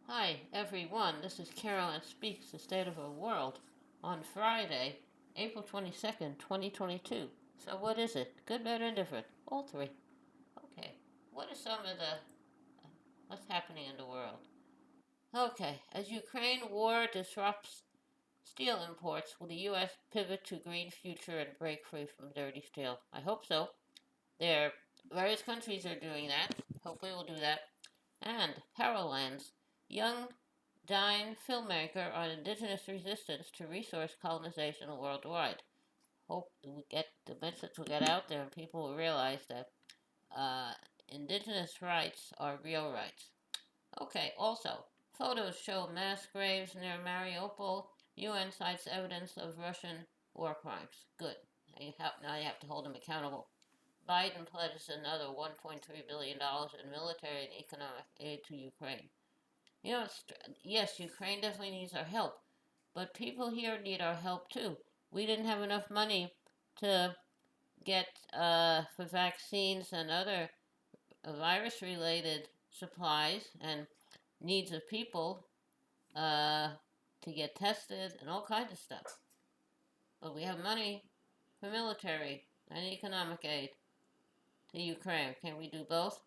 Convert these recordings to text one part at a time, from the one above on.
Hi, everyone. This is Carolyn Speaks, the State of the World, on Friday, April 22nd, 2022. So, what is it? Good, bad, or indifferent? All three. Okay. What are some of what's happening in the world? Okay. As Ukraine war disrupts steel imports, will the U.S. pivot to green future and break free from dirty steel? I hope so. There, various countries are doing that. Hopefully, we'll do that. And Paralands, young Dine filmmaker on indigenous resistance to resource colonization worldwide. Hope we get the message will get out there and people will realize that uh, indigenous rights are real rights. Okay, also, photos show mass graves near Mariupol. UN cites evidence of Russian war crimes. Good. Now you have to hold them accountable. Biden pledges another $1.3 billion in military and economic aid to Ukraine. You know, yes, Ukraine definitely needs our help, but people here need our help too. We didn't have enough money to get for vaccines and other virus related supplies and needs of people uh, to get tested and all kinds of stuff. But we have money for military and economic aid to Ukraine. Can we do both?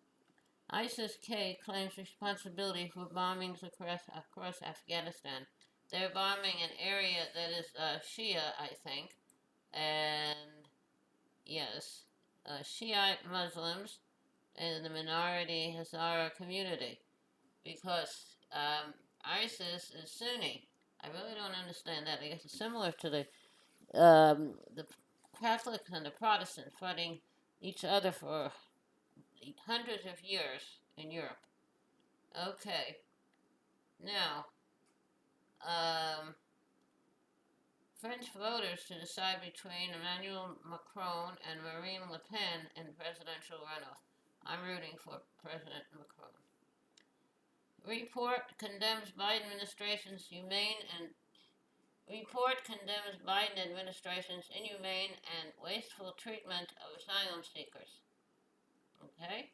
ISIS-K claims responsibility for bombings across Afghanistan. They're bombing an area that is Shia, I think, and yes, Shiite Muslims in the minority Hazara community because ISIS is Sunni. I really don't understand that. I guess it's similar to the Catholics and the Protestants fighting each other for hundreds of years in Europe. Okay, now, um, French voters to decide between Emmanuel Macron and Marine Le Pen in presidential runoff. I'm rooting for President Macron. Report condemns Biden administration's humane and Report condemns Biden administration's inhumane and wasteful treatment of asylum seekers. Okay,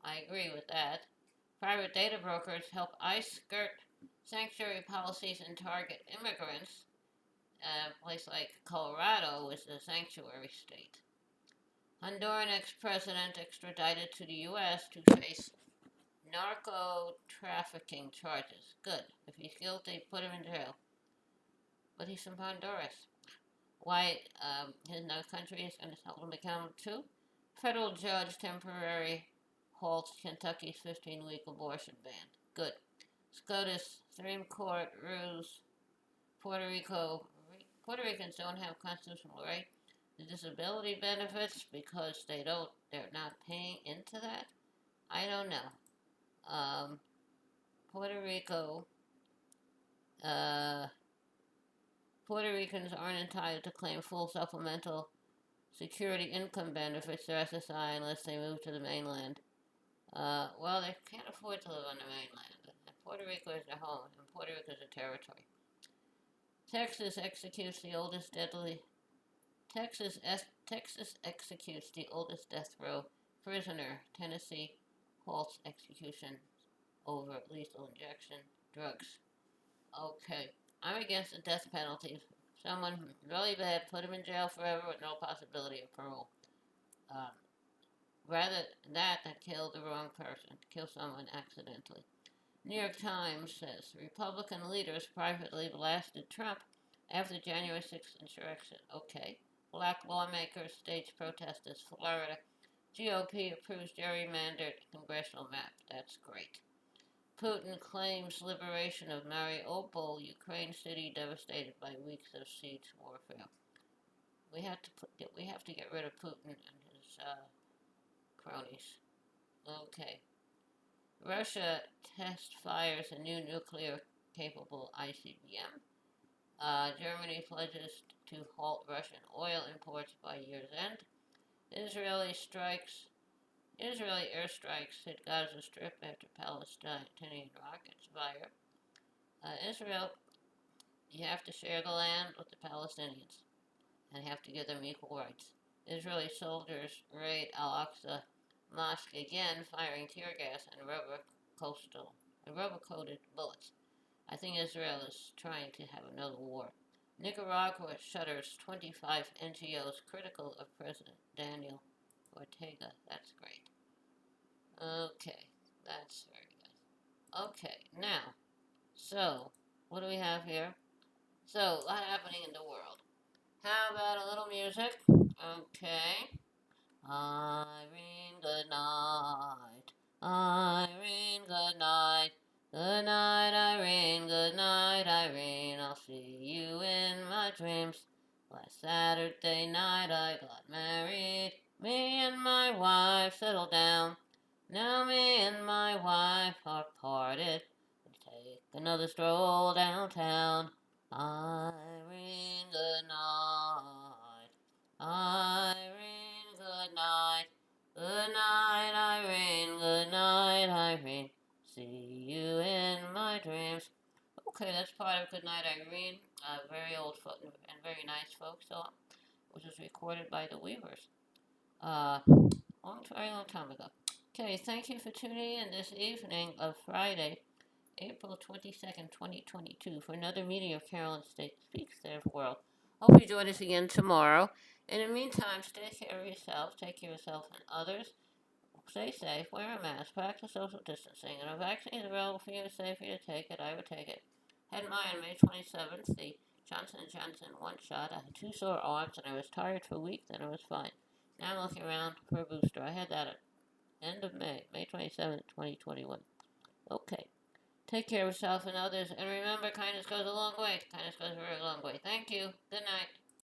I agree with that. Private data brokers help ICE skirt sanctuary policies and target immigrants. A place like Colorado is a sanctuary state. Honduran ex-president extradited to the U.S. to face narco trafficking charges. Good. If he's guilty, put him in jail. But he's from Honduras. Why his no country is going to hold him accountable too? Federal judge temporary halts Kentucky's 15-week abortion ban. Good. SCOTUS Supreme Court rules Puerto Rico Puerto Ricans don't have constitutional right to disability benefits because they're not paying into that. I don't know. Puerto Rico uh, Puerto Ricans aren't entitled to claim full supplemental security income benefits or SSI unless they move to the mainland. Well, they can't afford to live on the mainland. Puerto Rico is their home, and Puerto Rico is a territory. Texas executes the oldest deadly Texas executes the oldest death row prisoner. Tennessee halts execution over lethal injection drugs. Okay, I'm against the death penalty. Someone really bad, put him in jail forever with no possibility of parole. Um, Rather than kill the wrong person, kill someone accidentally. New York Times says Republican leaders privately blasted Trump after January 6th insurrection. Okay. Black lawmakers stage protests in Florida. GOP approves gerrymandered congressional map. That's great. Putin claims liberation of Mariupol, Ukraine city devastated by weeks of siege warfare. We have to get rid of Putin and his cronies. Okay. Russia test fires a new nuclear capable ICBM. Germany pledges to halt Russian oil imports by year's end. Israeli strikes. Israeli airstrikes hit Gaza Strip after Palestinian rockets fire. Israel, you have to share the land with the Palestinians and have to give them equal rights. Israeli soldiers raid Al Aqsa Mosque again firing tear gas and rubber-coated bullets. I think Israel is trying to have another war. Nicaragua shutters 25 NGOs critical of President Daniel Ortega. That's great. Okay, that's very good. Okay, now, so, what do we have here? So, what's happening in the world? How about a little music? Okay. Irene, good night. Irene, good night. Good night, Irene. Good night, Irene. I'll see you in my dreams. Last Saturday night I got married. Me and my wife settled down. Now me and my wife are parted. Take another stroll downtown. Irene, good night. Irene, good night. Good night, Irene. Good night, Irene. See you in my dreams. Okay, that's part of Good Night, Irene. Very old and very nice folk song, which was recorded by the Weavers. Very long time ago. Okay, thank you for tuning in this evening of Friday, April 22nd, 2022, for another meeting of Carolyn State Speaks Their World. Hope you join us again tomorrow. In the meantime, stay care of yourself, take care of yourself and others. Stay safe, wear a mask, practice social distancing, and a vaccine is available for you. It's safe for you to take it. I would take it. Had mine on May 27th, the Johnson & Johnson one shot. I had 2 sore arms, and I was tired for a week, then I was fine. Now I'm looking around for a booster. I had that at end of May 27th, 2021. Okay. Take care of yourself and others, and remember, kindness goes a long way. Kindness goes a very long way. Thank you. Good night.